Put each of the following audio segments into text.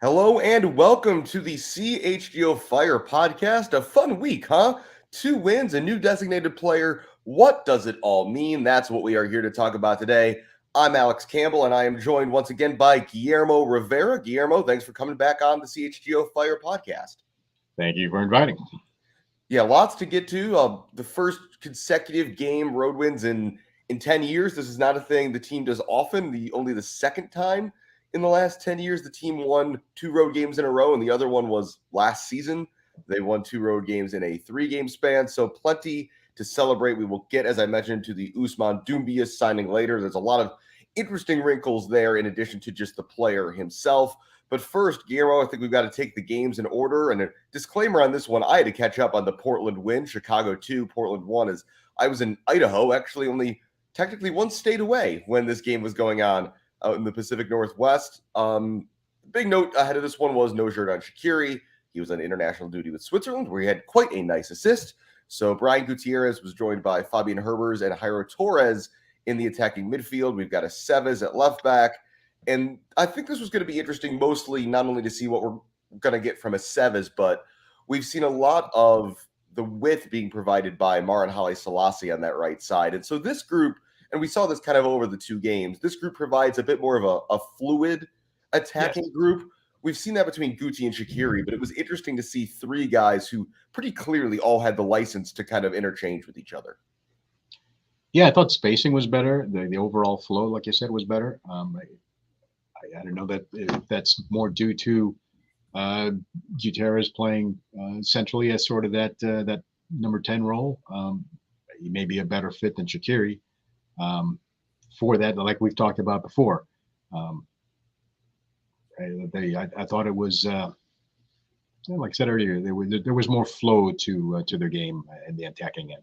Hello and welcome to the CHGO Fire Podcast. A fun week, huh? 2 wins, a new designated player. What does it all mean? That's what we are here to talk about today. I'm Alex Campbell, and I am joined once again by Guillermo Rivera. Guillermo, thanks for coming back on the CHGO Fire Podcast. Thank you for inviting me. Yeah, lots to get to. The first consecutive game road wins in 10 years. This is not a thing the team does often. Only the second time in the last 10 years the team won 2 road games in a row, and the other one was last season. They won 2 road games in a 3-game span, so plenty to celebrate. We will get, as I mentioned, to the Ousmane Doumbia signing later. There's a lot of interesting wrinkles there in addition to just the player himself. But first, Guillermo, I think we've got to take the games in order. And a disclaimer on this one, I had to catch up on the Portland win, Chicago 2, Portland 1, as I was in Idaho, actually only technically 1 state away when this game was going on out in the Pacific Northwest. Big note ahead of this one was no Xherdan Shaqiri. He was on international duty with Switzerland, where he had quite a nice assist. So Brian Gutierrez was joined by Fabian Herbers and Jairo Torres in the attacking midfield. We've got a Seves at left back. And I think this was going to be interesting, mostly not only to see what we're going to get from a Seves, but we've seen a lot of the width being provided by Maran Haile Selassie on that right side. And so this group, and we saw this kind of over the 2 games, this group provides a bit more of a fluid attacking group. We've seen that between Guti and Shaqiri, but it was interesting to see 3 guys who pretty clearly all had the license to kind of interchange with each other. Yeah, I thought spacing was better. The overall flow, like you said, was better. I don't know that if that's more due to Gutierrez playing centrally as sort of that number 10 role. He may be a better fit than Shaqiri for that, like we've talked about before. I thought it was, like I said earlier, there was more flow to their game in the attacking end.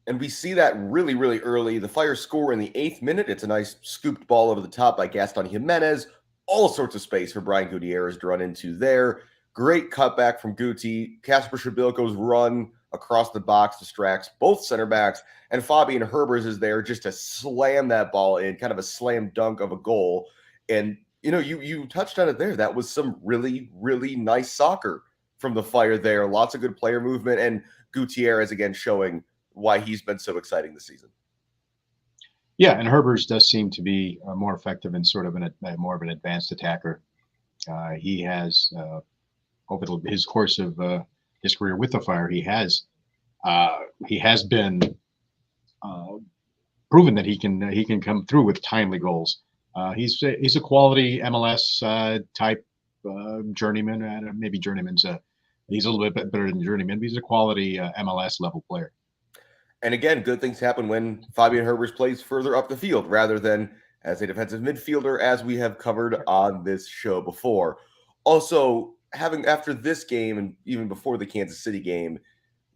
And we see that really, really early. The Fire score in the 8th minute. It's a nice scooped ball over the top by Gaston Jimenez. All sorts of space for Brian Gutierrez to run into there. Great cutback from Guti. Kasper Shabilko's run across the box distracts both center backs. And Fabian Herbers is there just to slam that ball in, kind of a slam dunk of a goal. And, you know, you touched on it there. That was some really, really nice soccer from the Fire there. Lots of good player movement. And Gutierrez, again, showing why he's been so exciting this season. Yeah, and Herbers does seem to be more effective and sort of more of an advanced attacker. He has, over his course of his career with the Fire, he has been proven that he can come through with timely goals. He's a quality MLS type journeyman. Maybe journeyman's he's a little bit better than journeyman, but he's a quality MLS level player. And again, good things happen when Fabian Herbers plays further up the field rather than as a defensive midfielder, as we have covered on this show before. Also, after this game and even before the Kansas City game,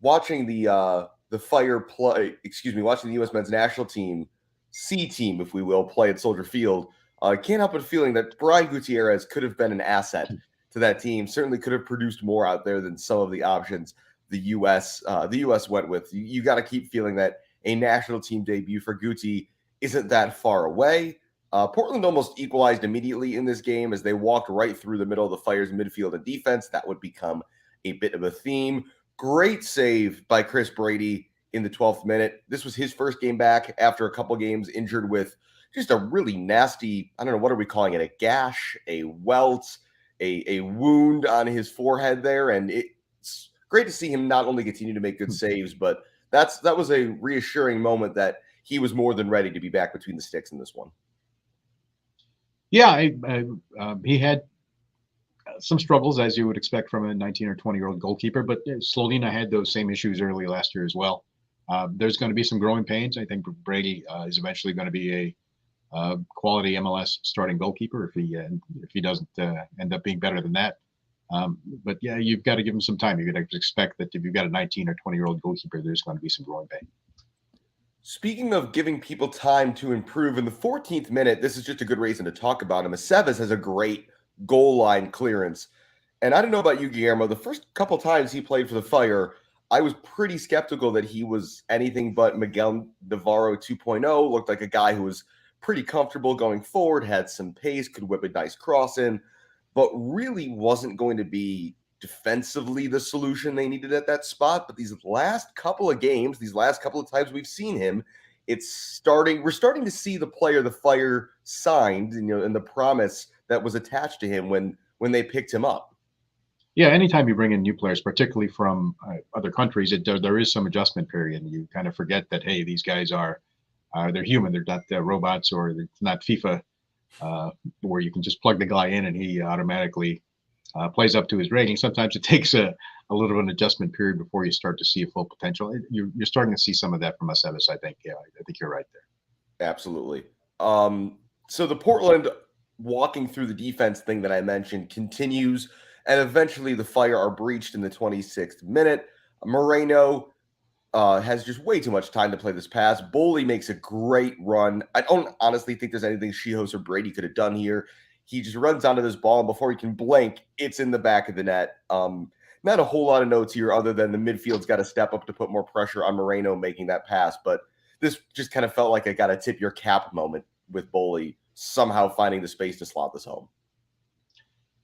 watching the Fire play, watching the U.S. men's national team, C team, if we will, play at Soldier Field, I can't help but feeling that Brian Gutierrez could have been an asset to that team. Certainly could have produced more out there than some of the options the U.S. Went with. You got to keep feeling that a national team debut for Guti isn't that far away. Portland almost equalized immediately in this game as they walked right through the middle of the Fire's midfield and defense. That would become a bit of a theme. Great save by Chris Brady in the 12th minute. This was his first game back after a couple games injured with just a really nasty, I don't know, what are we calling it? A gash, a welt, a wound on his forehead there. And it's great to see him not only continue to make good saves, but that was a reassuring moment that he was more than ready to be back between the sticks in this one. Yeah, he had some struggles, as you would expect from a 19 or 20-year-old goalkeeper, but Slovenia had those same issues early last year as well. There's going to be some growing pains. I think Brady is eventually going to be a quality MLS starting goalkeeper if he doesn't end up being better than that. But yeah, you've got to give him some time. You're going to expect that if you've got a 19 or 20-year-old goalkeeper, there's going to be some growing pain. Speaking of giving people time to improve, in the 14th minute, this is just a good reason to talk about him. Aceves has a great goal line clearance. And I don't know about you, Guillermo, the first couple times he played for the Fire, I was pretty skeptical that he was anything but Miguel Navarro 2.0. Looked like a guy who was pretty comfortable going forward, had some pace, could whip a nice cross in, but really wasn't going to be defensively the solution they needed at that spot. But these last couple of games, these last couple of times we've seen him, we're starting to see the player the Fire signed, and the promise that was attached to him when they picked him up. Yeah, anytime you bring in new players, particularly from other countries, there is some adjustment period, and you kind of forget that, hey, these guys they're human. They're not robots, or it's not FIFA, where you can just plug the guy in and he automatically plays up to his rating. Sometimes it takes a little of an adjustment period before you start to see full potential. You're starting to see some of that from Aceves, I think. Yeah, I think you're right there. Absolutely. So the Portland walking through the defense thing that I mentioned continues, and eventually the Fire are breached in the 26th minute. Moreno has just way too much time to play this pass. Boley makes a great run. I don't honestly think there's anything Schihos or Brady could have done here. He just runs onto this ball, and before he can blink, it's in the back of the net. Not a whole lot of notes here other than the midfield's got to step up to put more pressure on Moreno making that pass. But this just kind of felt like a got to tip your cap moment with Boley somehow finding the space to slot this home.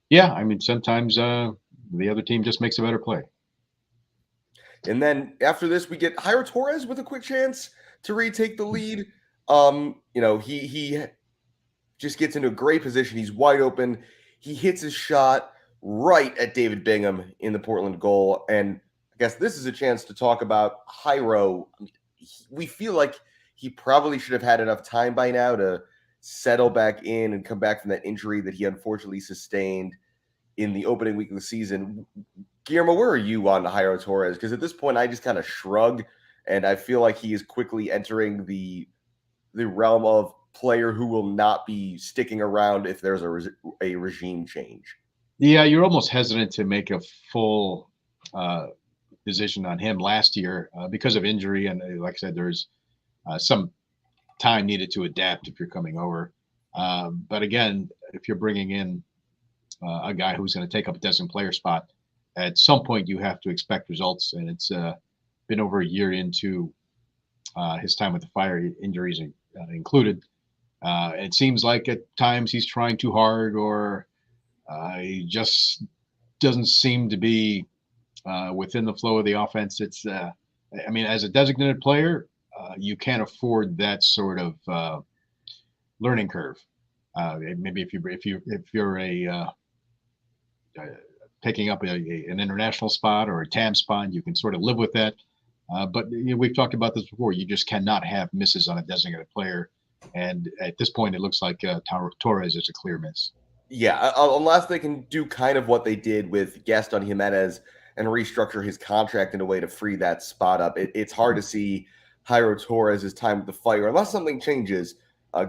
Yeah, I mean, sometimes the other team just makes a better play. And then after this, we get Jairo Torres with a quick chance to retake the lead. He just gets into a great position. He's wide open. He hits his shot right at David Bingham in the Portland goal. And I guess this is a chance to talk about Jairo. We feel like he probably should have had enough time by now to settle back in and come back from that injury that he unfortunately sustained in the opening week of the season. Guillermo, where are you on Jairo Torres? Because at this point, I just kind of shrug, and I feel like he is quickly entering the realm of player who will not be sticking around if there's a regime change. Yeah, you're almost hesitant to make a full decision on him last year because of injury, and like I said, there's some time needed to adapt if you're coming over. But again, if you're bringing in a guy who's going to take up a designated player spot, at some point you have to expect results, and it's been over a year into his time with the Fire, injuries included. It seems like at times he's trying too hard, or he just doesn't seem to be within the flow of the offense. It's, I mean, as a designated player, you can't afford that sort of learning curve. Maybe if you're picking up an international spot or a TAM spot, you can sort of live with that. But we've talked about this before. You just cannot have misses on a designated player. And at this point, it looks like Torres is a clear miss. Yeah, unless they can do kind of what they did with Gaston Jimenez and restructure his contract in a way to free that spot up. It's hard to see Jairo Torres' time with the Fire unless something changes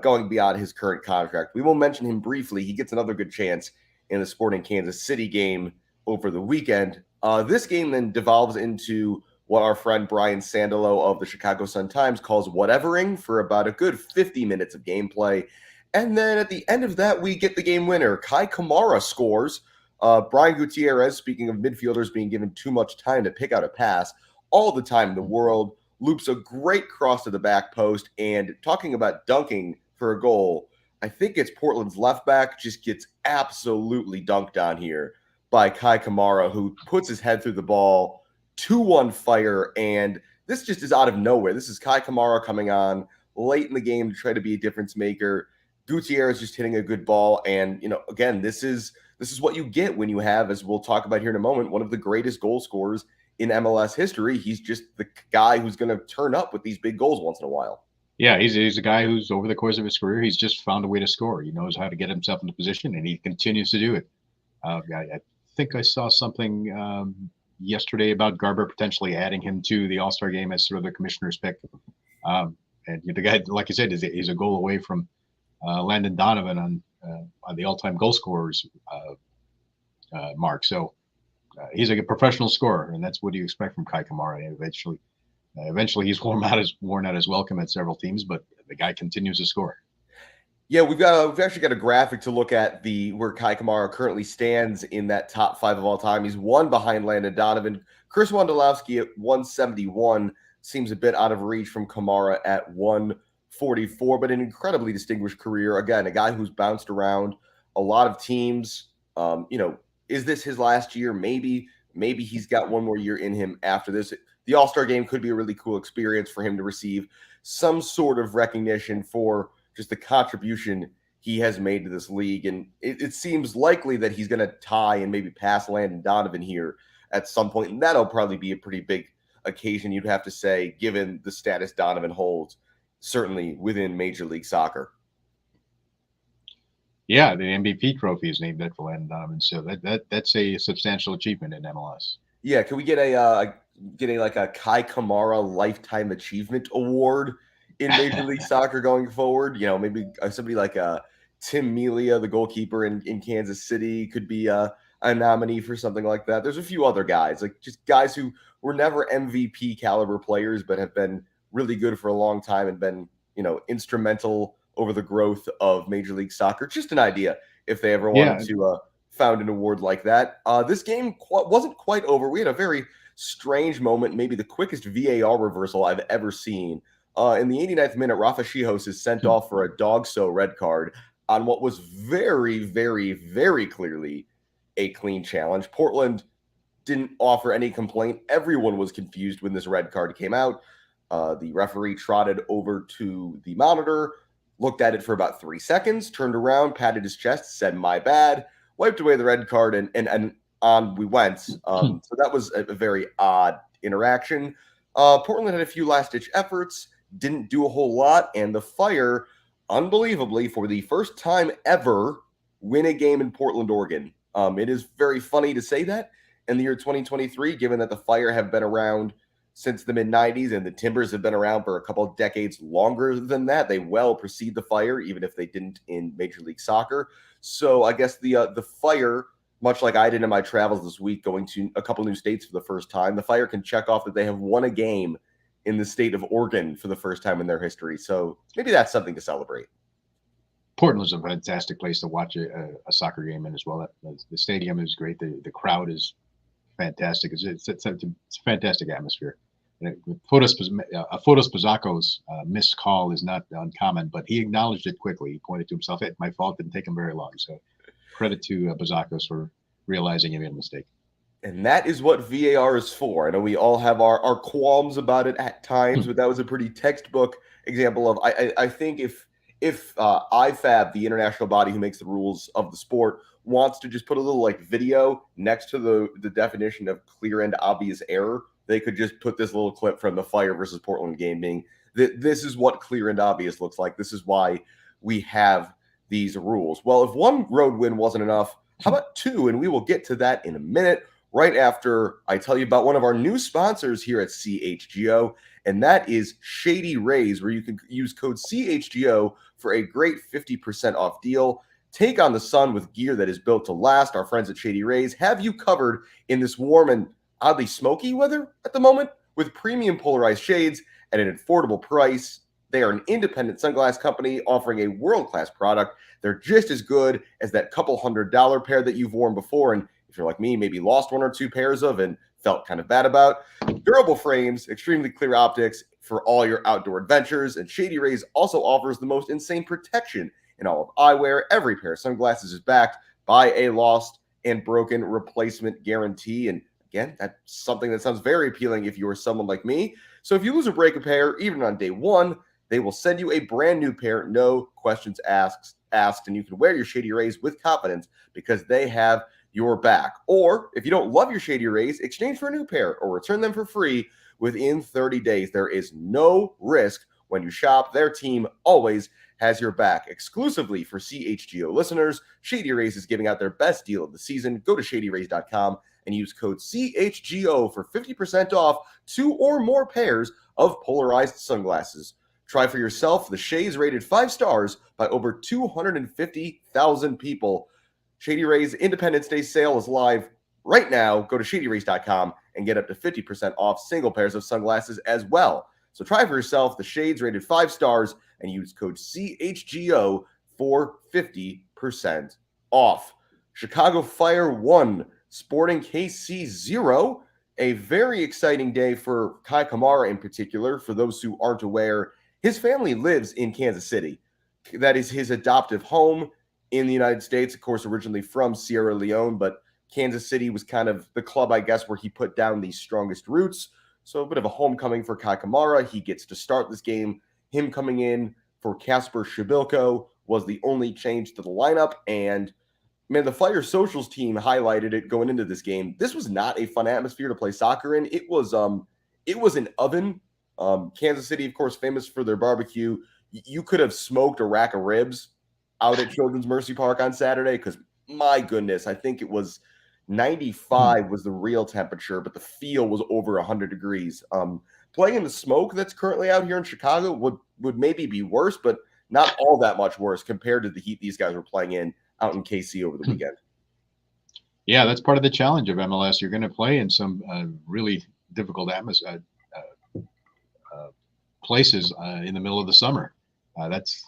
going beyond his current contract. We will mention him briefly. He gets another good chance in the Sporting Kansas City game over the weekend. This game then devolves into what our friend Brian Sandalo of the Chicago Sun-Times calls whatevering for about a good 50 minutes of gameplay. And then at the end of that, we get the game winner. Kai Kamara scores. Brian Gutierrez, speaking of midfielders being given too much time to pick out a pass, all the time in the world, loops a great cross to the back post. And talking about dunking for a goal, I think it's Portland's left back just gets absolutely dunked on here by Kai Kamara, who puts his head through the ball. 2-1 Fire, and this just is out of nowhere. This is Kai Kamara coming on late in the game to try to be a difference maker. Gutierrez just hitting a good ball, and again, this is what you get when you have, as we'll talk about here in a moment, one of the greatest goal scorers in MLS history. He's just the guy who's going to turn up with these big goals once in a while. Yeah, he's a guy who's over the course of his career, he's just found a way to score. He knows how to get himself into position, and he continues to do it. I think I saw something yesterday about Garber potentially adding him to the All-Star game as sort of the commissioner's pick. And the guy, like you said, is a goal away from Landon Donovan on the all-time goal scorers mark. So he's like a professional scorer, and that's what you expect from Kai Kamara. Eventually, he's worn out his welcome at several teams, but the guy continues to score. Yeah, we've actually got a graphic to look at where Kai Kamara currently stands in that top 5 of all time. He's one behind Landon Donovan. Chris Wondolowski at 171 seems a bit out of reach from Kamara at 144, but an incredibly distinguished career. Again, a guy who's bounced around a lot of teams. Is this his last year? Maybe he's got one more year in him after this. The All-Star game could be a really cool experience for him to receive some sort of recognition for just the contribution he has made to this league. And it seems likely that he's going to tie and maybe pass Landon Donovan here at some point. And that'll probably be a pretty big occasion, you'd have to say, given the status Donovan holds, certainly within Major League Soccer. Yeah, the MVP trophy is named after Landon Donovan. So that's a substantial achievement in MLS. Yeah, can we get a Kai Kamara Lifetime Achievement Award in Major League Soccer going forward? Maybe somebody like Tim Melia, the goalkeeper in Kansas City, could be a nominee for something like that. There's a few other guys, like just guys who were never MVP caliber players, but have been really good for a long time and been, instrumental over the growth of Major League Soccer. Just an idea if they ever wanted to found an award like that. This game wasn't quite over. We had a very strange moment, maybe the quickest VAR reversal I've ever seen. In the 89th minute, Rafa Chihos is sent off for a dog-so red card on what was very, very, very clearly a clean challenge. Portland didn't offer any complaint. Everyone was confused when this red card came out. The referee trotted over to the monitor, looked at it for about 3 seconds, turned around, patted his chest, said, "My bad," wiped away the red card, and on we went. So that was a very odd interaction. Portland had a few last-ditch efforts, didn't do a whole lot, and the Fire, unbelievably, for the first time ever, win a game in Portland, Oregon. It is very funny to say that in the year 2023, given that the Fire have been around since the mid-'90s and the Timbers have been around for a couple of decades longer than that. They well precede the Fire, even if they didn't in Major League Soccer. So I guess the Fire, much like I did in my travels this week, going to a couple new states for the first time, the Fire can check off that they have won a game in the state of Oregon for the first time in their history. So maybe that's something to celebrate. Portland's a fantastic place to watch a soccer game in as well. The stadium is great. The crowd is fantastic. It's a fantastic atmosphere. Fotis Pizzaco's missed call is not uncommon, but he acknowledged it quickly. He pointed to himself, "Hey, my fault, didn't take him very long." So credit to Pizzacos for realizing he made a mistake. And that is what VAR is for. I know we all have our qualms about it at times, but that was a pretty textbook example of, I think if IFAB, the international body who makes the rules of the sport, wants to just put a little video next to the definition of clear and obvious error, they could just put this little clip from the Fire versus Portland game being that this is what clear and obvious looks like. This is why we have these rules. Well, if one road win wasn't enough, how about two? And we will get to that in a minute, right after I tell you about one of our new sponsors here at CHGO, and that is Shady Rays, where you can use code CHGO for a great 50% off deal. Take on the sun with gear that is built to last. Our friends at Shady Rays have you covered in this warm and oddly smoky weather at the moment with premium polarized shades at an affordable price. They are an independent sunglass company offering a world-class product. They're just as good as that couple $100 pair that you've worn before. And if you're like me, maybe lost one or two pairs of and felt kind of bad about. Durable frames, extremely clear optics for all your outdoor adventures. And Shady Rays also offers the most insane protection in all of eyewear. Every pair of sunglasses is backed by a lost and broken replacement guarantee. And again, that's something that sounds very appealing if you are someone like me. So if you lose or break a pair, even on day one, they will send you a brand new pair, no questions asked, and you can wear your Shady Rays with confidence because they have your back. Or if you don't love your Shady Rays, exchange for a new pair or return them for free within 30 days. There is no risk when you shop. Their team always has your back. Exclusively for CHGO listeners, Shady Rays is giving out their best deal of the season. Go to shadyrays.com and use code CHGO for 50% off 2 or more pairs of polarized sunglasses. Try for yourself the shades rated 5 stars by over 250,000 people. Shady Rays Independence Day sale is live right now. Go to shadyrays.com and get up to 50% off single pairs of sunglasses as well. So try for yourself the shades rated 5 stars and use code CHGO for 50% off. Chicago Fire 1, Sporting KC 0. A very exciting day for Kai Kamara in particular. For those who aren't aware, his family lives in Kansas City. That is his adoptive home in the United States, of course, originally from Sierra Leone, but Kansas City was kind of the club, I guess, where he put down the strongest roots. So a bit of a homecoming for Kai Kamara. He gets to start this game. Him coming in for Kasper Shabilko was the only change to the lineup. And, man, the Fire Socials team highlighted it going into this game. This was not a fun atmosphere to play soccer in. It was an oven. Kansas City, of course, famous for their barbecue. You could have smoked a rack of ribs out at Children's Mercy Park on Saturday because, my goodness, I think it was 95 was the real temperature, but the feel was over 100 degrees. Playing in the smoke that's currently out here in Chicago would maybe be worse, but not all that much worse compared to the heat these guys were playing in out in KC over the weekend. Yeah, that's part of the challenge of MLS. You're going to play in some really difficult places in the middle of the summer. That's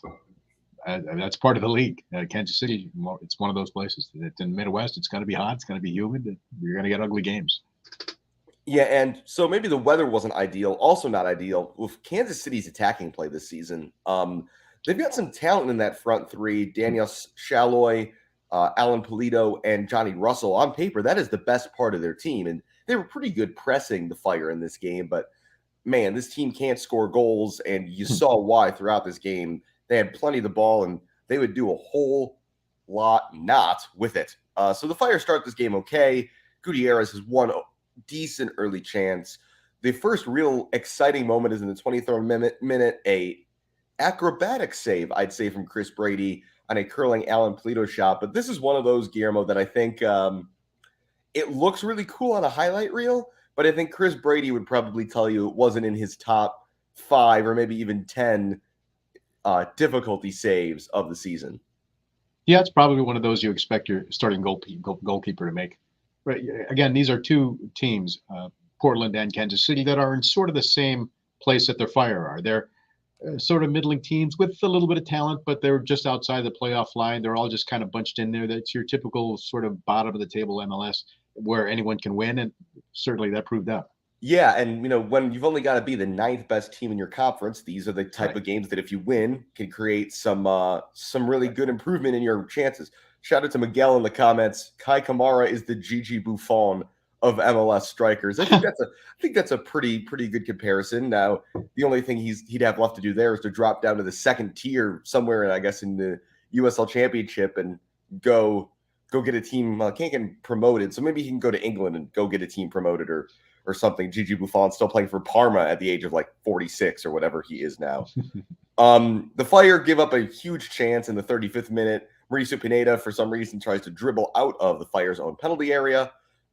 part of the league. Kansas City, it's one of those places. It's in the Midwest. It's going to be hot. It's going to be humid. You're going to get ugly games. Yeah, and so maybe the weather wasn't ideal. Also not ideal with Kansas City's attacking play this season. They've got some talent in that front three. Daniel Shalloy, Alan Polito, and Johnny Russell. On paper, that is the best part of their team. And they were pretty good pressing the Fire in this game. But, man, this team can't score goals. And you saw why throughout this game. They had plenty of the ball, and they would do a whole lot not with it. So the Fire start this game okay. Gutierrez has one decent early chance. The first real exciting moment is in the 23rd minute, a acrobatic save, I'd say, from Chris Brady on a curling Alan Polito shot. But this is one of those, Guillermo, that I think it looks really cool on a highlight reel, but I think Chris Brady would probably tell you it wasn't in his top 5 or maybe even 10 difficulty saves of the season. Yeah, it's probably one of those you expect your starting goalkeeper to make. But again, these are two teams, Portland and Kansas City, that are in sort of the same place that their Fire are. They're sort of middling teams with a little bit of talent, but they're just outside the playoff line. They're all just kind of bunched in there. That's your typical sort of bottom of the table MLS where anyone can win, and certainly that proved out. Yeah, and when you've only got to be the 9th best team in your conference, these are the type of games that if you win can create some really good improvement in your chances. Shout out to Miguel in the comments. Kai Kamara is the Gigi Buffon of MLS strikers. I think that's a pretty good comparison. Now, the only thing he'd have left to do there is to drop down to the second tier somewhere, I guess, in the USL Championship and go get a team. Can't get promoted, so maybe he can go to England and go get a team promoted or something. Gigi Buffon still playing for Parma at the age of like 46 or whatever he is now. The Fire give up a huge chance in the 35th minute. Mauricio Pineda, for some reason, tries to dribble out of the Fire's own penalty area.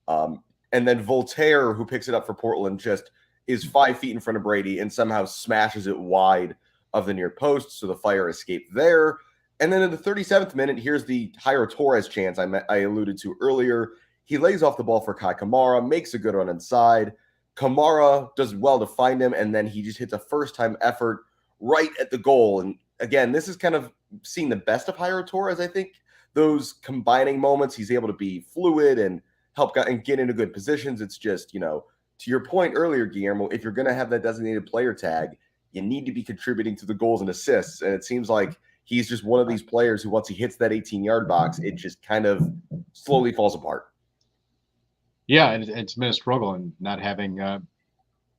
And then Voltaire, who picks it up for Portland, just is 5 feet in front of Brady and somehow smashes it wide of the near post. So the Fire escape there. And then in the 37th minute, here's the Jairo Torres chance I alluded to earlier. He lays off the ball for Kai Kamara, makes a good run inside. Kamara does well to find him, and then he just hits a first-time effort right at the goal. And again, this is kind of seeing the best of Jairo Torres. I think those combining moments, he's able to be fluid and help and get into good positions. It's just, to your point earlier, Guillermo, if you're going to have that designated player tag, you need to be contributing to the goals and assists. And it seems like he's just one of these players who, once he hits that 18-yard box, it just kind of slowly falls apart. Yeah, and it's been a struggle, and not having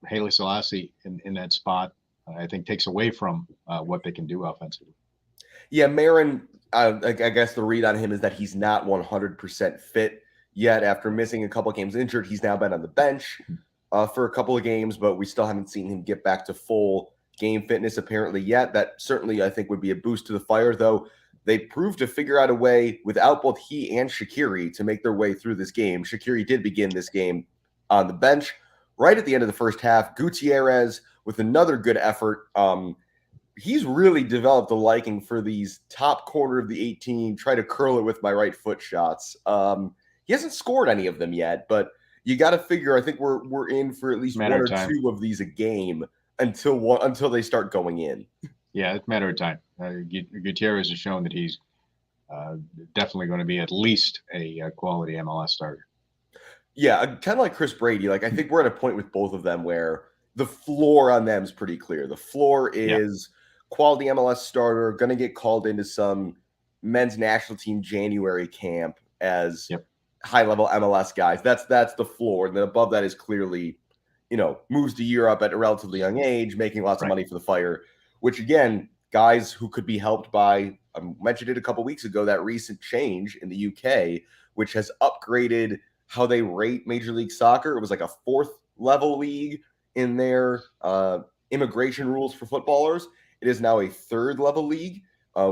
Haile Selassie in that spot, I think, takes away from what they can do offensively. Yeah, Marin, I guess the read on him is that he's not 100% fit yet. After missing a couple of games injured, he's now been on the bench for a couple of games, but we still haven't seen him get back to full game fitness apparently yet. That certainly, I think, would be a boost to the Fire, though. They proved to figure out a way without both he and Shaqiri to make their way through this game. Shaqiri did begin this game on the bench right at the end of the first half. Gutierrez with another good effort. He's really developed a liking for these top corner of the 18, try to curl it with my right foot shots. He hasn't scored any of them yet, but you got to figure, I think we're in for at least one or two of these a game until they start going in. Yeah, it's a matter of time. Gutierrez has shown that he's definitely going to be at least a quality MLS starter. Yeah, kind of like Chris Brady. Like, I think we're at a point with both of them where the floor on them is pretty clear. The floor is quality MLS starter, going to get called into some men's national team January camp as high-level MLS guys. That's the floor. And then above that is clearly, moves to Europe at a relatively young age, making lots of money for the Fire, which, again, guys who could be helped by, I mentioned it a couple weeks ago, that recent change in the UK, which has upgraded how they rate Major League Soccer. It was like a 4th level league in their immigration rules for footballers. It is now a 3rd level league.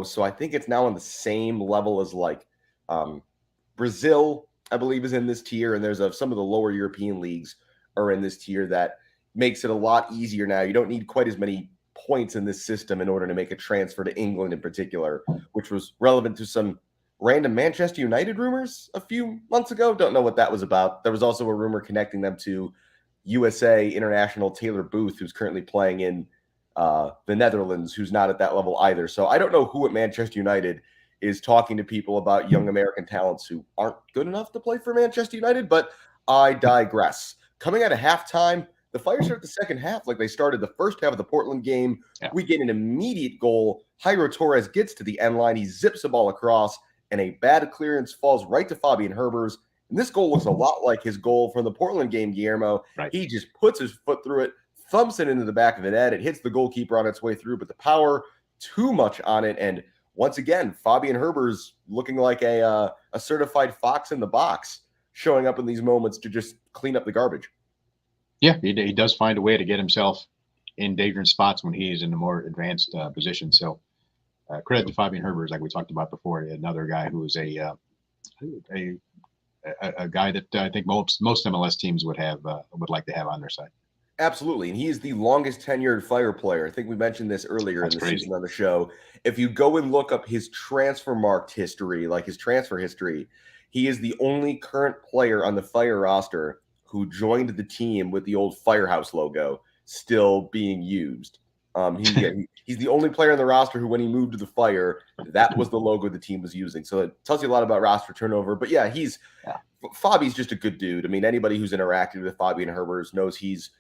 So I think it's now on the same level as like Brazil, I believe, is in this tier. And there's some of the lower European leagues are in this tier. That makes it a lot easier now. You don't need quite as many points in this system in order to make a transfer to England in particular, which was relevant to some random Manchester United rumors a few months ago. Don't know what that was about. There was also a rumor connecting them to USA international Taylor Booth, who's currently playing in the Netherlands, who's not at that level either. So I don't know who at Manchester United is talking to people about young American talents who aren't good enough to play for Manchester United, but I digress. Coming out of halftime, the Fire start the second half like they started the first half of the Portland game. We get an immediate goal. Jairo Torres gets to the end line. He zips the ball across, and a bad clearance falls right to Fabian Herbers. And this goal looks a lot like his goal from the Portland game, Guillermo. He just puts his foot through it, thumps it into the back of the net. It hits the goalkeeper on its way through, but the power, too much on it. And once again, Fabian Herbers looking like a certified fox in the box, showing up in these moments to just clean up the garbage. Yeah, he does find a way to get himself in dangerous spots when he is in a more advanced position. So credit to Fabian Herbers, like we talked about before, another guy who is a guy that I think most MLS teams would like to have on their side. Absolutely. And he is the longest tenured Fire player. I think we mentioned this earlier in the season on the show. If you go and look up his transfer history, he is the only current player on the Fire roster who joined the team with the old Firehouse logo still being used. He's the only player on the roster who, when he moved to the Fire, that was the logo the team was using. So it tells you a lot about roster turnover. But yeah, Fabi's just a good dude. I mean, anybody who's interacted with Fabian Herbers knows he's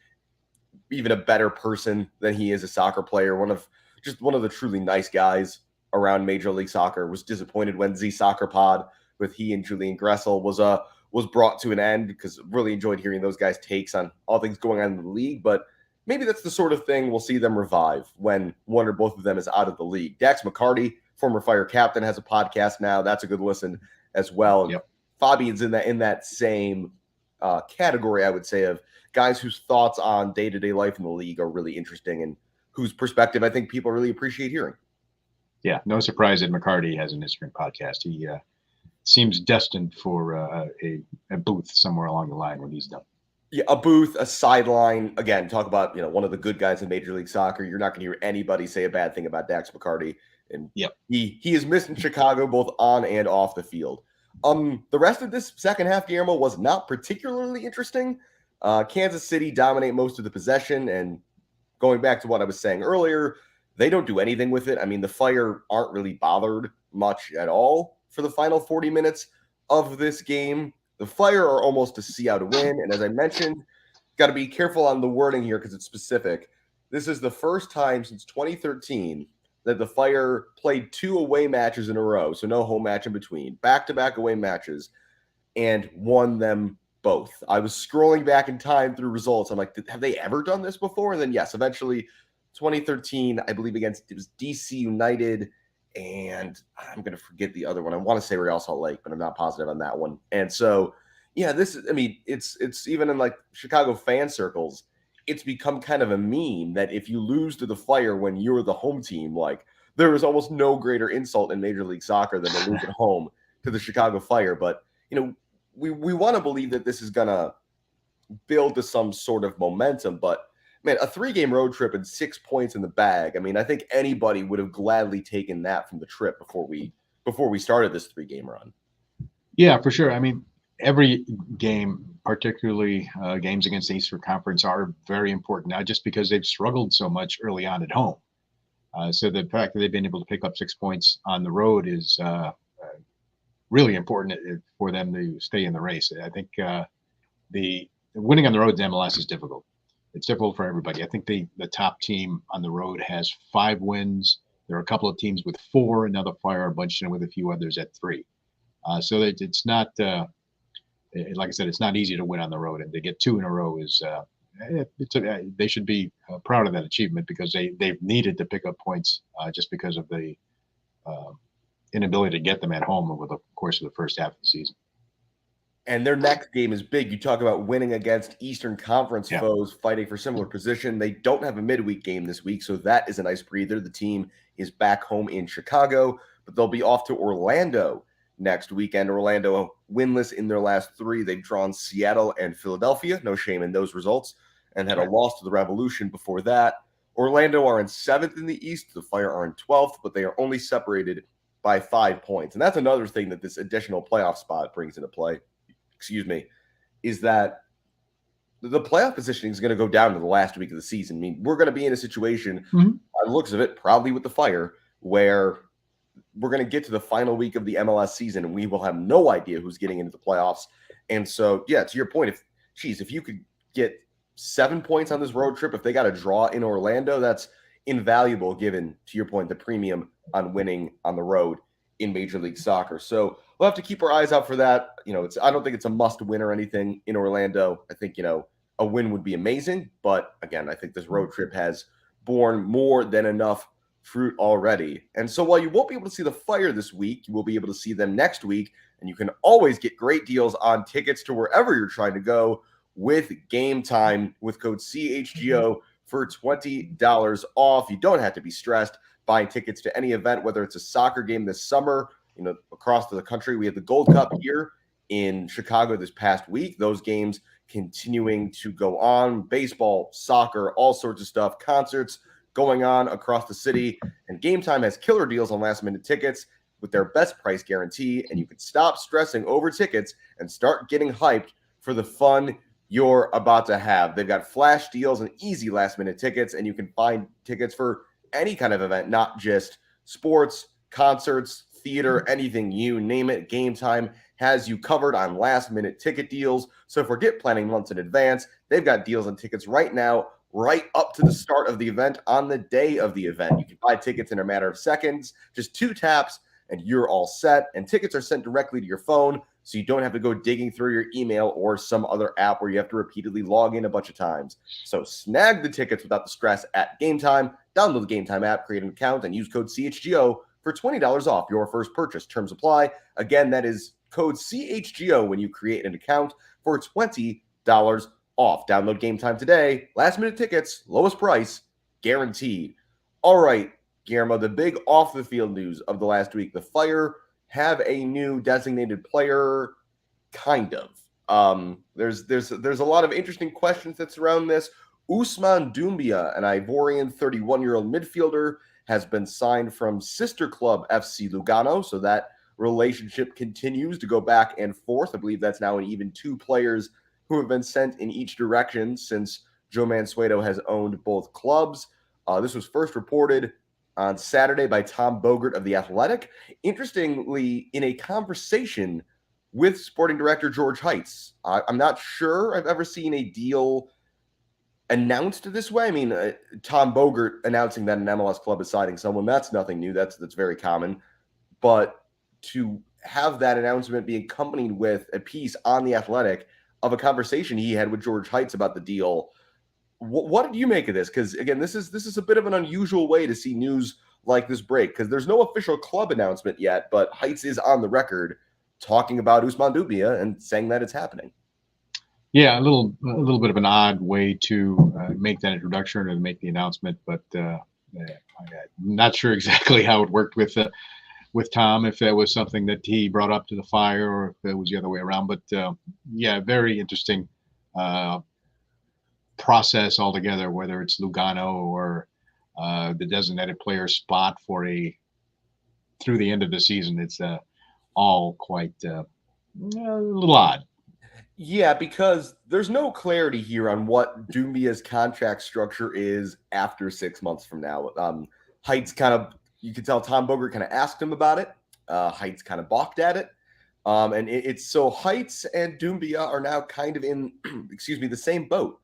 even a better person than he is a soccer player. One of the truly nice guys around Major League Soccer. Was disappointed when Z Soccer Pod with he and Julian Gressel was brought to an end, because really enjoyed hearing those guys' takes on all things going on in the league. But maybe that's the sort of thing we'll see them revive when one or both of them is out of the league. Dax McCarty, former Fire captain, has a podcast now. That's a good listen as well. Yep. Fabian's in that same category, I would say, of guys whose thoughts on day-to-day life in the league are really interesting and whose perspective I think people really appreciate hearing. Yeah, no surprise that McCarty has an Instagram podcast. He seems destined for a booth somewhere along the line when he's done. Yeah, a booth, a sideline. Again, talk about one of the good guys in Major League Soccer. You're not going to hear anybody say a bad thing about Dax McCarty. And he is missing Chicago both on and off the field. The rest of this second half, Guillermo, was not particularly interesting. Kansas City dominate most of the possession, and going back to what I was saying earlier, they don't do anything with it. I mean, the Fire aren't really bothered much at all for the final 40 minutes of this game. The Fire are almost to see how to win, and as I mentioned, got to be careful on the wording here because it's specific. This is the first time since 2013 that the Fire played 2 away matches in a row, so no home match in between, back-to-back away matches, and won them both. I was scrolling back in time through results. I'm like, have they ever done this before? And then, yes, eventually 2013, I believe it was DC United, and I'm going to forget the other one. I want to say Real Salt Lake, but I'm not positive on that one. And so, yeah, it's even in like Chicago fan circles, it's become kind of a meme that if you lose to the Fire when you're the home team, like there is almost no greater insult in Major League Soccer than to lose at home to the Chicago Fire. But, we want to believe that this is going to build to some sort of momentum. But, man, a 3-game road trip and 6 points in the bag. I mean, I think anybody would have gladly taken that from the trip before we started this 3-game run. Yeah, for sure. I mean, every game, particularly games against the Eastern Conference, are very important, not just because they've struggled so much early on at home. So the fact that they've been able to pick up 6 points on the road is really important for them to stay in the race. I think the winning on the road in MLS is difficult. It's difficult for everybody. I think the top team on the road has 5 wins. There are a couple of teams with 4, and now the Fire are bunched in with a few others at 3. So that it's not, like I said, it's not easy to win on the road, and to get 2 in a row is they should be proud of that achievement, because they've needed to pick up points just because of the inability to get them at home over the course of the first half of the season. And their next game is big. You talk about winning against Eastern Conference foes fighting for similar position. They don't have a midweek game this week, so that is a nice breather. The team is back home in Chicago, but they'll be off to Orlando next weekend. Orlando winless in their last 3. They've drawn Seattle and Philadelphia. No shame in those results. And had a loss to the Revolution before that. Orlando are in 7th in the East. The Fire are in 12th, but they are only separated by 5 points. And that's another thing that this additional playoff spot brings into play. Is that the playoff positioning is going to go down to the last week of the season. I mean, we're going to be in a situation, by the looks of it, probably with the Fire, where we're going to get to the final week of the MLS season and we will have no idea who's getting into the playoffs. And so, yeah, to your point, if you could get 7 points on this road trip, if they got a draw in Orlando, that's invaluable given, to your point, the premium on winning on the road in Major League Soccer. So we'll have to keep our eyes out for that. I don't think it's a must win or anything in Orlando. I think, a win would be amazing. But again, I think this road trip has borne more than enough fruit already. And so while you won't be able to see the Fire this week, you will be able to see them next week. And you can always get great deals on tickets to wherever you're trying to go with Game Time with code CHGO for $20 off. You don't have to be stressed buying tickets to any event, whether it's a soccer game this summer, across the country. We have the Gold Cup here in Chicago this past week. Those games continuing to go on. Baseball, soccer, all sorts of stuff, concerts going on across the city. And Game Time has killer deals on last-minute tickets with their best price guarantee. And you can stop stressing over tickets and start getting hyped for the fun you're about to have. They've got flash deals and easy last-minute tickets, and you can find tickets for any kind of event, not just sports, concerts, theater, anything, you name it. Game Time has you covered on last-minute ticket deals. So forget planning months in advance. They've got deals on tickets right now, right up to the start of the event, on the day of the event. You can buy tickets in a matter of seconds, just 2 taps, and you're all set. And tickets are sent directly to your phone, so you don't have to go digging through your email or some other app where you have to repeatedly log in a bunch of times. So snag the tickets without the stress at Game Time. Download the Game Time app, create an account, and use code CHGO for $20 off your first purchase. Terms apply. Again, that is code CHGO when you create an account for $20 off. Download Game Time today. Last-minute tickets, lowest price, guaranteed. All right, Guillermo, the big off-the-field news of the last week. The Fire have a new designated player, kind of. There's a lot of interesting questions that surround this. Ousmane Doumbia, an Ivorian 31-year-old midfielder, has been signed from sister club FC Lugano, so that relationship continues to go back and forth. I believe that's now an even 2 players who have been sent in each direction since Joe Mansueto has owned both clubs. This was first reported on Saturday by Tom Bogert of The Athletic. Interestingly, in a conversation with sporting director George Heitz. I'm not sure I've ever seen a deal announced this way. I mean, Tom Bogert announcing that an MLS club is signing someone, that's nothing new. That's very common. But to have that announcement be accompanied with a piece on The Athletic of a conversation he had with George Heitz about the deal, what did you make of this? Because, again, this is a bit of an unusual way to see news like this break, because there's no official club announcement yet, but Heitz is on the record talking about Ousmane Doumbia and saying that it's happening. Yeah, a little bit of an odd way to make that introduction or make the announcement, but I'm not sure exactly how it worked with Tom, if that was something that he brought up to the fire or if it was the other way around. But yeah, very interesting uh, process altogether, whether it's Lugano or the designated player spot for a through the end of the season. It's all quite a little odd. Yeah, because there's no clarity here on what Doombia's contract structure is after 6 months from now. Heights kind of, you could tell Tom Bogert kind of asked him about it. Heights kind of balked at it. And it's so Heights and Doumbia are now kind of in, excuse me, the same boat.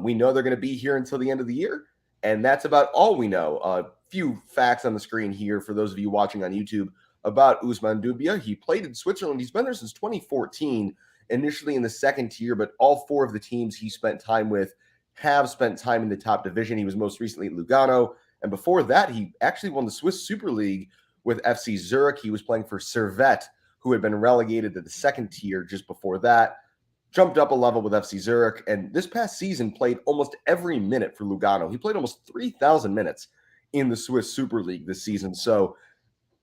We know they're going to be here until the end of the year, and that's about all we know. A few facts on the screen here for those of you watching on YouTube about Ousmane Doumbia. He played in Switzerland. He's been there since 2014, initially in the second tier, but all four of the teams he spent time with have spent time in the top division. He was most recently at Lugano, and before that, he actually won the Swiss Super League with FC Zurich. He was playing for Servette, who had been relegated to the second tier just before that, jumped up a level with FC Zurich, and this past season played almost every minute for Lugano. He played almost 3,000 minutes in the Swiss Super League this season. So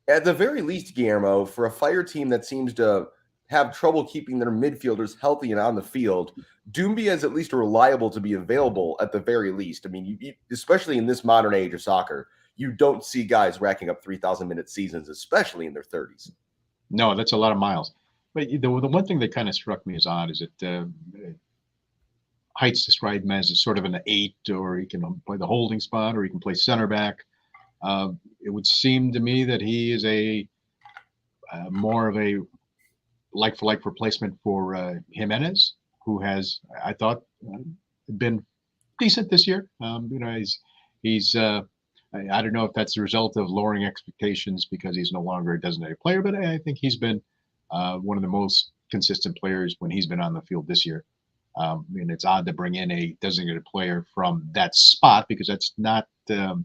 at the very least, Guillermo, for a Fire team that seems to have trouble keeping their midfielders healthy and on the field, Doumbia is at least reliable to be available at the very least. I mean, especially in this modern age of soccer, you don't see guys racking up 3,000-minute seasons, especially in their 30s. No, that's a lot of miles. But the one thing that kind of struck me as odd is that Heights described him as a sort of an 8, or he can play the holding spot, or he can play center back. It would seem to me that he is a more of a like-for-like replacement for Jimenez, who has, I thought, been decent this year. He's I don't know if that's the result of lowering expectations because he's no longer a designated player, but I think he's been one of the most consistent players when he's been on the field this year. And it's odd to bring in a designated player from that spot because that's not the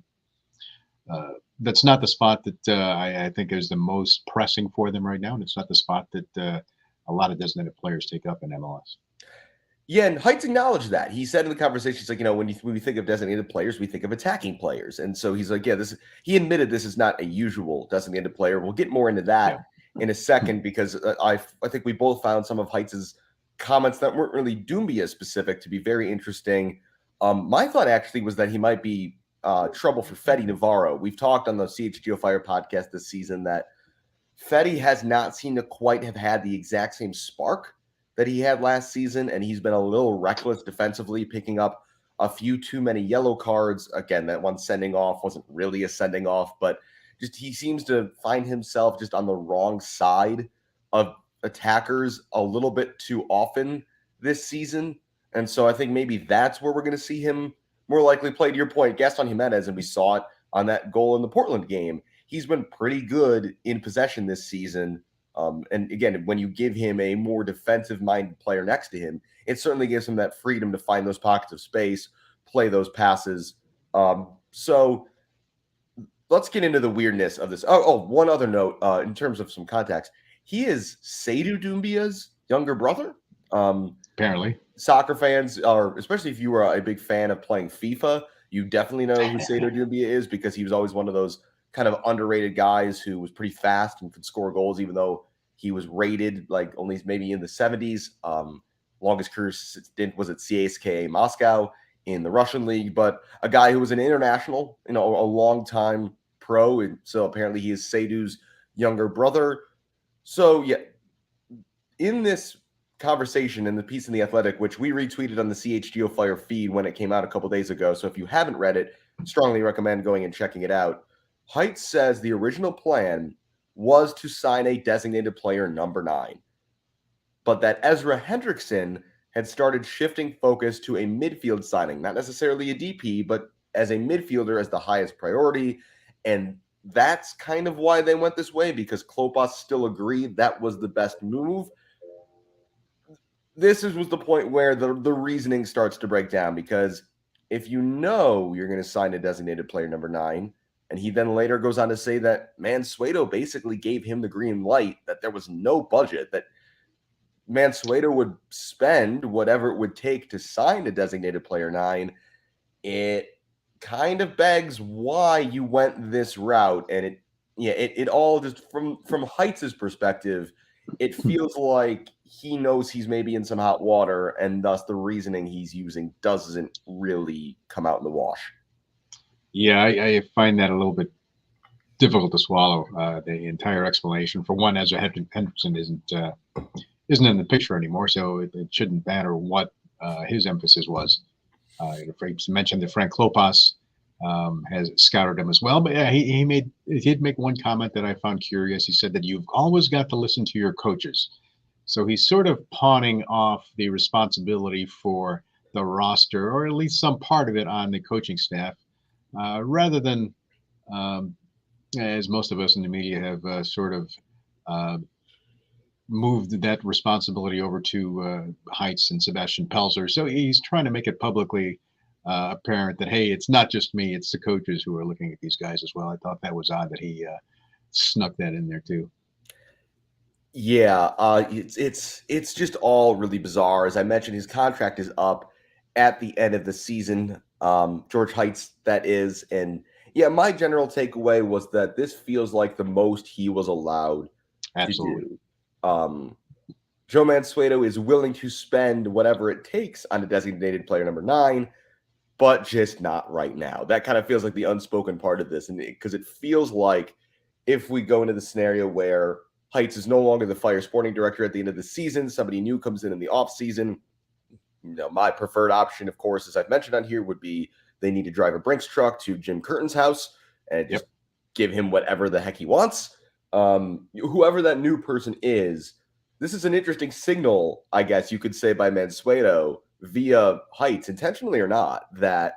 spot that I think is the most pressing for them right now, and it's not the spot that a lot of designated players take up in MLS. Yeah, and Heights acknowledged that. He said in the conversation, he's like, when we think of designated players, we think of attacking players. And so he's like, yeah, he admitted this is not a usual designated player. We'll get more into that in a second because I think we both found some of Heights' comments that weren't really Doumbia specific to be very interesting. My thought actually was that he might be trouble for Fede Navarro. We've talked on the CHGO Fire podcast this season that Fede has not seemed to quite have had the exact same spark that he had last season, and he's been a little reckless defensively, picking up a few too many yellow cards. Again, that one sending off wasn't really a sending off, but just he seems to find himself just on the wrong side of attackers a little bit too often this season. And so I think maybe that's where we're going to see him more likely play. To your point, Gaston Jimenez, and we saw it on that goal in the Portland game. He's been pretty good in possession this season. And again, when you give him a more defensive-minded player next to him, it certainly gives him that freedom to find those pockets of space, play those passes. So let's get into the weirdness of this. One other note in terms of some context. He is Seydou Doumbia's younger brother. Apparently. Soccer fans, or especially if you were a big fan of playing FIFA, you definitely know who Seydou Doumbia is because he was always one of those kind of underrated guys who was pretty fast and could score goals, even though he was rated like only maybe in the 70s. Longest career stint was at CHGO Moscow in the Russian league, but a guy who was an international, a long time pro. And so apparently he is Seydou's younger brother. So yeah, in this conversation in the piece in The Athletic, which we retweeted on the CHGO Fire feed when it came out a couple days ago. So if you haven't read it, strongly recommend going and checking it out. Heights says the original plan was to sign a designated player number 9, but that Ezra Hendrickson had started shifting focus to a midfield signing, not necessarily a DP, but as a midfielder as the highest priority. And that's kind of why they went this way, because Klopas still agreed that was the best move. This was the point where the reasoning starts to break down, because if you know you're going to sign a designated player number 9, and he then later goes on to say that Mansueto basically gave him the green light, that there was no budget, that Mansueto would spend whatever it would take to sign a designated player 9, it kind of begs why you went this route. And it all just from Heights' perspective, it feels like he knows he's maybe in some hot water, and thus the reasoning he's using doesn't really come out in the wash. Yeah, I find that a little bit difficult to swallow. The entire explanation, for one, Ezra Hendrickson isn't in the picture anymore, so it shouldn't matter what his emphasis was. You mentioned that Frank Klopas has scouted him as well, but yeah, he did make one comment that I found curious. He said that you've always got to listen to your coaches. So he's sort of pawning off the responsibility for the roster, or at least some part of it, on the coaching staff, rather than, as most of us in the media have sort of moved that responsibility over to Heights and Sebastian Pelzer. So he's trying to make it publicly apparent that, hey, it's not just me, it's the coaches who are looking at these guys as well. I thought that was odd that he snuck that in there too. Yeah, it's just all really bizarre. As I mentioned, his contract is up at the end of the season. George Heights, that is. And yeah, my general takeaway was that this feels like the most he was allowed to do. Joe Mansueto is willing to spend whatever it takes on a designated player number 9, but just not right now. That kind of feels like the unspoken part of this, and because it feels like if we go into the scenario where Heights is no longer the Fire sporting director at the end of the season, somebody new comes in the off season. My preferred option, of course, as I've mentioned on here, would be they need to drive a Brinks truck to Jim Curtin's house and just give him whatever the heck he wants. Whoever that new person is, this is an interesting signal, I guess you could say, by Mansueto via Heights, intentionally or not, that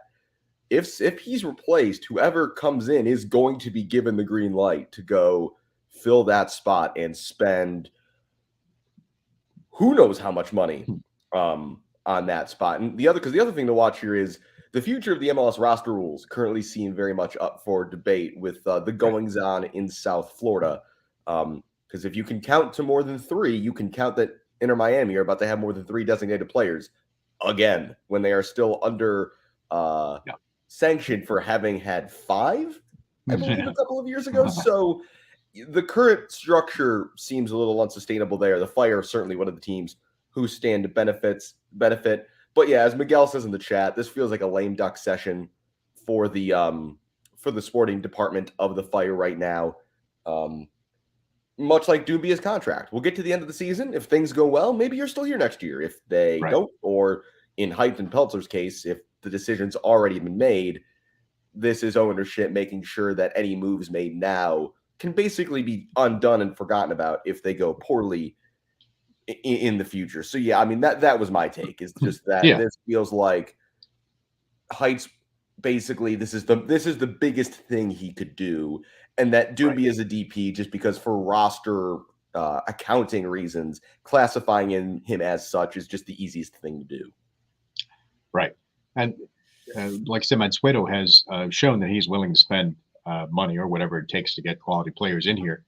if he's replaced, whoever comes in is going to be given the green light to go fill that spot and spend who knows how much money on that spot. And the other thing to watch here is the future of the MLS roster rules currently seem very much up for debate with the goings on in South Florida. Because if you can count to more than 3, you can count that Inter Miami are about to have more than 3 designated players again, when they are still under sanction for having had 5, I believe, a couple of years ago. So the current structure seems a little unsustainable there. The Fire are certainly one of the teams who stand to benefit. But yeah, as Miguel says in the chat, this feels like a lame duck session for the sporting department of the Fire right now. Much like Doumbia's contract. We'll get to the end of the season. If things go well, maybe you're still here next year. If they don't, or in Height and Peltzer's case, if the decision's already been made, this is ownership making sure that any moves made now can basically be undone and forgotten about if they go poorly in the future. So yeah, I mean, that was my take, is just that this feels like Heights, basically this is the biggest thing he could do, and that Doumbia is a DP just because for roster accounting reasons, classifying him as such is just the easiest thing to do. Right. And like I said, Mansueto has shown that he's willing to spend money or whatever it takes to get quality players in here.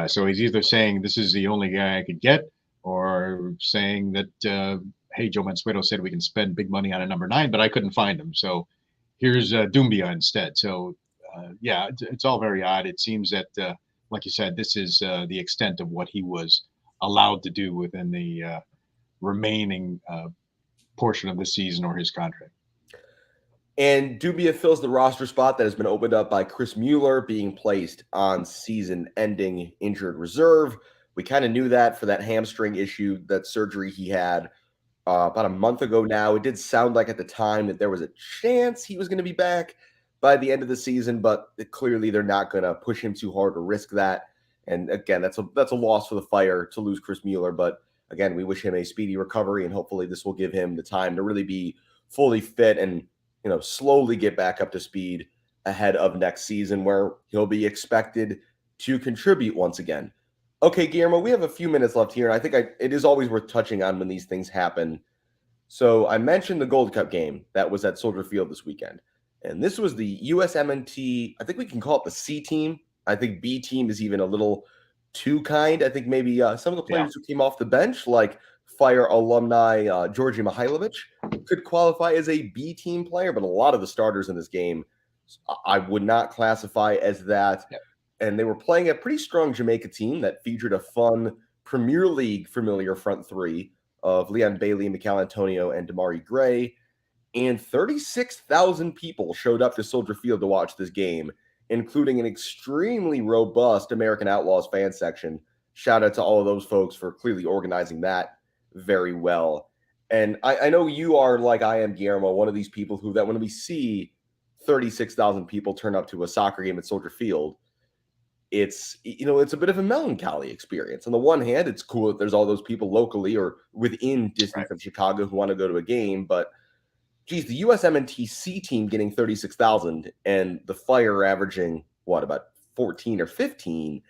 So he's either saying this is the only guy I could get, or saying that, hey, Joe Mansueto said we can spend big money on a number 9, but I couldn't find him. So here's Doumbia instead. So it's all very odd. It seems that, like you said, this is the extent of what he was allowed to do within the remaining portion of the season or his contract. And Doumbia fills the roster spot that has been opened up by Chris Mueller being placed on season-ending injured reserve. We kind of knew that for that hamstring issue, that surgery he had about a month ago now. It did sound like at the time that there was a chance he was going to be back by the end of the season, but clearly they're not going to push him too hard to risk that. And again, that's a loss for the Fire to lose Chris Mueller. But again, we wish him a speedy recovery, and hopefully this will give him the time to really be fully fit and slowly get back up to speed ahead of next season, where he'll be expected to contribute once again. Okay, Guillermo, we have a few minutes left here, and I think it is always worth touching on when these things happen. So I mentioned the Gold Cup game that was at Soldier Field this weekend, and this was the USMNT, I think we can call it the C team. I think B team is even a little too kind. I think maybe some of the players who came off the bench, like Fire alumni Georgi Mihailovic could qualify as a B team player, but a lot of the starters in this game I would not classify as that. Yeah. And they were playing a pretty strong Jamaica team that featured a fun Premier League familiar front three of Leon Bailey, Mikel Antonio, and Damari Gray. And 36,000 people showed up to Soldier Field to watch this game, including an extremely robust American Outlaws fan section. Shout out to all of those folks for clearly organizing that very well. And I know you are, like I am, Guillermo, one of these people who, that when we see 36,000 people turn up to a soccer game at Soldier Field, it's a bit of a melancholy experience. On the one hand, it's cool that there's all those people locally or within distance of Chicago who want to go to a game, but geez, the USMNT team getting 36,000 and the Fire averaging about 14 or 15.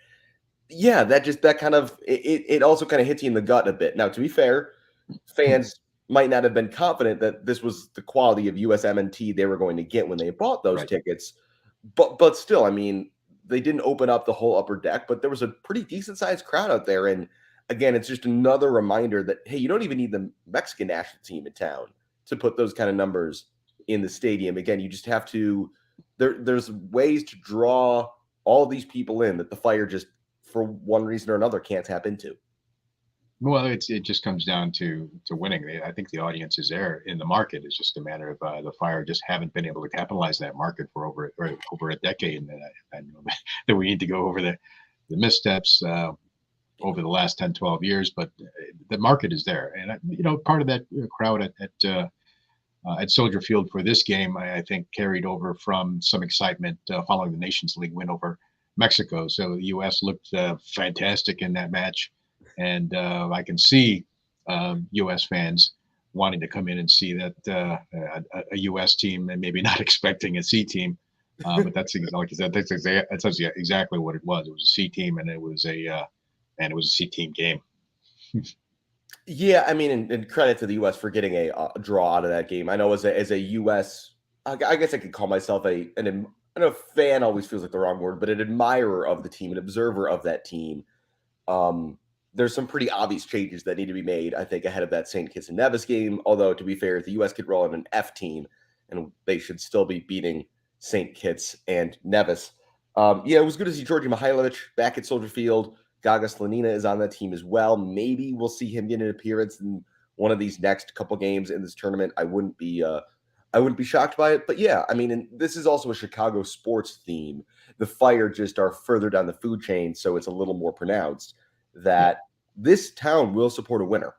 Yeah, that kind of it also kind of hits you in the gut a bit. Now, to be fair, fans might not have been confident that this was the quality of USMNT they were going to get when they bought those tickets. But still, I mean, they didn't open up the whole upper deck, but there was a pretty decent sized crowd out there. And again, it's just another reminder that, hey, you don't even need the Mexican national team in town to put those kind of numbers in the stadium. Again, you just have to, there's ways to draw all these people in that the Fire just, for one reason or another, can't tap into. Well, it just comes down to winning. I think the audience is there in the market. It's just a matter of the Fire just haven't been able to capitalize that market for over a decade. And I know that we need to go over the missteps over the last 10, 12 years, but the market is there. And, part of that crowd at Soldier Field for this game, I think carried over from some excitement following the Nations League win over Mexico. So the U.S. looked fantastic in that match. And I can see U.S. fans wanting to come in and see that a U.S. team and maybe not expecting a C team. But that's like you said, that's exactly what it was. It was a C team, and it was a C team game. Yeah, I mean, and credit to the U.S. for getting a draw out of that game. I know as a U.S., I guess I could call myself I know fan always feels like the wrong word, but an admirer of the team, an observer of that team. There's some pretty obvious changes that need to be made, I think, ahead of that St. Kitts and Nevis game. Although, to be fair, the U.S. could roll in an F team, and they should still be beating St. Kitts and Nevis. It was good to see Georgi Mihailovic back at Soldier Field. Gaga Slanina is on that team as well. Maybe we'll see him get an appearance in one of these next couple games in this tournament. I wouldn't be shocked by it. But yeah, I mean, and this is also a Chicago sports theme. The Fire just are further down the food chain, so it's a little more pronounced that this town will support a winner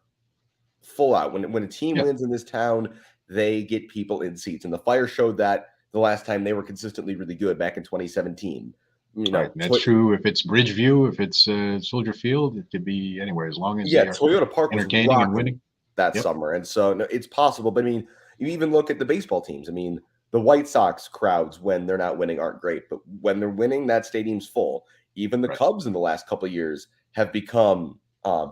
full out. When a team wins in this town, they get people in seats. And the Fire showed that the last time they were consistently really good back in 2017. That's true. If it's Bridgeview, if it's Soldier Field, it could be anywhere as long as Toyota Park was entertaining and winning that summer. And so it's possible. But I mean, you even look at the baseball teams. I mean, the White Sox crowds when they're not winning aren't great, but when they're winning, that stadium's full. Even the Cubs in the last couple of years have become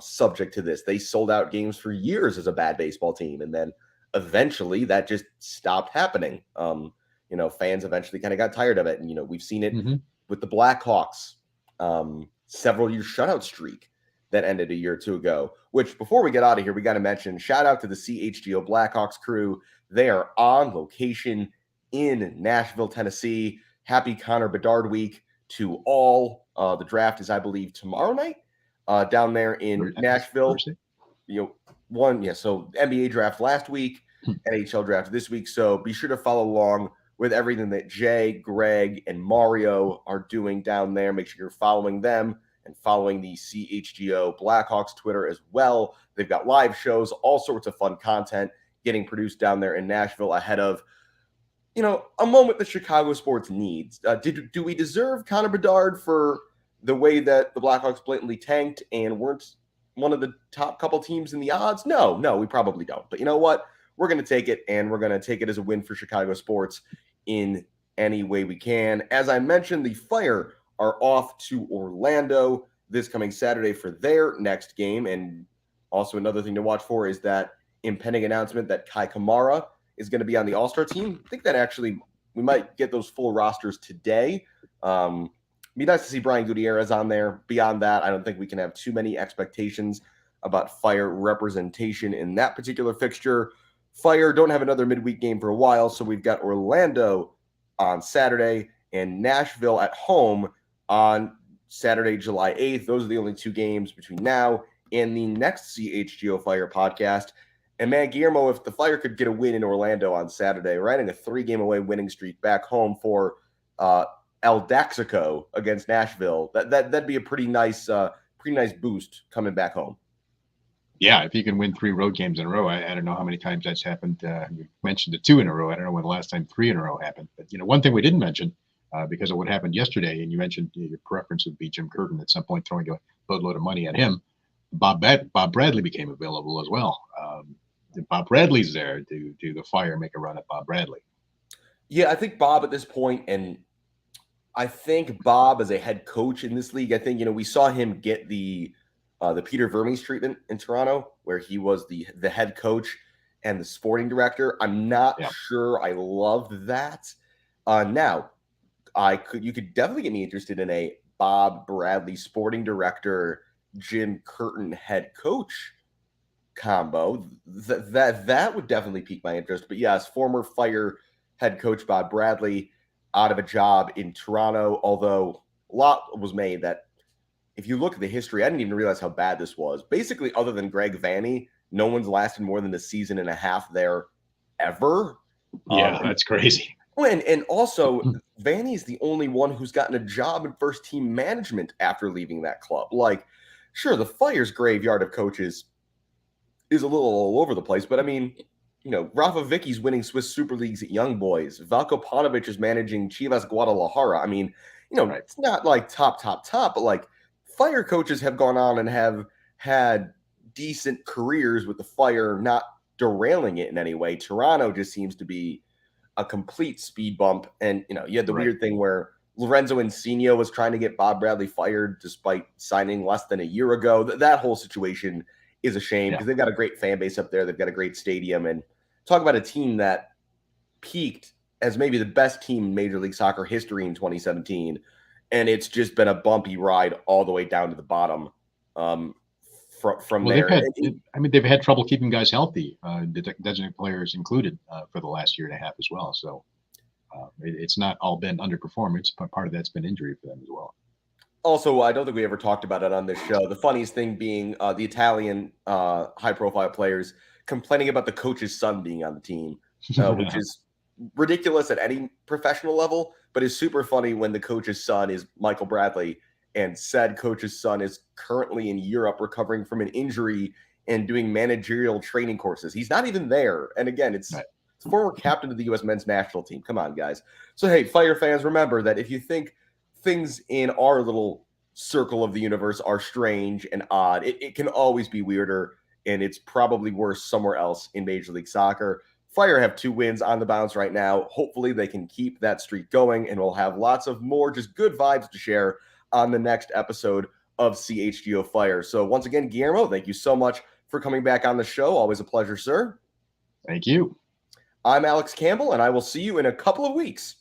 subject to this. They sold out games for years as a bad baseball team, and then eventually that just stopped happening. Fans eventually kind of got tired of it, and we've seen it with the Blackhawks several year shutout streak that ended a year or two ago. Which, before we get out of here, we got to mention, shout out to the CHGO Blackhawks crew. They are on location in Nashville, Tennessee. Happy Connor Bedard week to all. The draft is, I believe, tomorrow night down there in Nashville. So NBA draft last week, NHL draft this week. So be sure to follow along with everything that Jay, Greg, and Mario are doing down there. Make sure you're following them and following the CHGO Blackhawks Twitter as well. They've got live shows, all sorts of fun content getting produced down there in Nashville ahead of, a moment that Chicago sports needs. Do we deserve Connor Bedard for the way that the Blackhawks blatantly tanked and weren't one of the top couple teams in the odds? No, we probably don't. But you know what? We're going to take it, and we're going to take it as a win for Chicago sports in any way we can. As I mentioned, the Fire are off to Orlando this coming Saturday for their next game. And also another thing to watch for is that impending announcement that Kai Kamara is going to be on the All-Star team. I think that actually we might get those full rosters today. Be nice to see Brian Gutierrez on there. Beyond that, I don't think we can have too many expectations. about Fire representation in that particular fixture. Fire don't have another midweek game for a while, so we've got Orlando on Saturday and Nashville at home on Saturday, July 8th. Those are the only two games between now and the next CHGO Fire podcast. And man, Guillermo, if the Fire could get a win in Orlando on Saturday, riding a 3-game away winning streak back home for ALLCITY against Nashville, that'd be a pretty nice boost coming back home. Yeah, if you can win 3 road games in a row, I don't know how many times that's happened. You mentioned the 2 in a row. I don't know when the last time 3 in a row happened. But one thing we didn't mention because of what happened yesterday, and you mentioned your preference would be Jim Curtin at some point throwing a boatload of money at him. Bob Bradley became available as well. Bob Bradley's there. Do the Fire make a run at Bob Bradley? Yeah, I think Bob at this point, and I think Bob as a head coach in this league, I think we saw him get the Peter Vermes treatment in Toronto, where he was the head coach and the sporting director. I'm not sure I loved that. Now, you could definitely get me interested in a Bob Bradley sporting director, Jim Curtin head coach combo. That would definitely pique my interest. But yes, former Fire head coach Bob Bradley out of a job in Toronto, although a lot was made that if you look at the history, I didn't even realize how bad this was. Basically, other than Greg Vanney, no one's lasted more than a season and a half there ever. Yeah, that's crazy. And also, Vanney's the only one who's gotten a job in first team management after leaving that club. Like, sure, the Fire's graveyard of coaches is a little all over the place, but I mean, Rafa Vicky's winning Swiss Super Leagues at Young Boys. Valko Paunovic is managing Chivas Guadalajara. I mean, It's not like top, but like Fire coaches have gone on and have had decent careers with the Fire, not derailing it in any way. Toronto just seems to be a complete speed bump. And, you had the weird thing where Lorenzo Insigne was trying to get Bob Bradley fired despite signing less than a year ago. That whole situation is a shame because they've got a great fan base up there. They've got a great stadium. And talk about a team that peaked as maybe the best team in Major League Soccer history in 2017. And it's just been a bumpy ride all the way down to the bottom from there. They've had trouble keeping guys healthy, the designated players included, for the last year and a half as well. So it's not all been underperformance, but part of that's been injury for them as well. Also, I don't think we ever talked about it on this show. The funniest thing being the Italian high-profile players complaining about the coach's son being on the team, which is ridiculous at any professional level, but is super funny when the coach's son is Michael Bradley, and said coach's son is currently in Europe recovering from an injury and doing managerial training courses. He's not even there. And again, it's former captain of the U.S. men's national team. Come on, guys. So, hey, Fire fans, remember that if you think things in our little circle of the universe are strange and odd, it can always be weirder, and it's probably worse somewhere else in Major League Soccer. Fire have 2 wins on the bounce right now. Hopefully they can keep that streak going, and we'll have lots of more just good vibes to share on the next episode of CHGO Fire. So once again, Guillermo, thank you so much for coming back on the show. Always a pleasure, sir. Thank you. I'm Alex Campbell, and I will see you in a couple of weeks.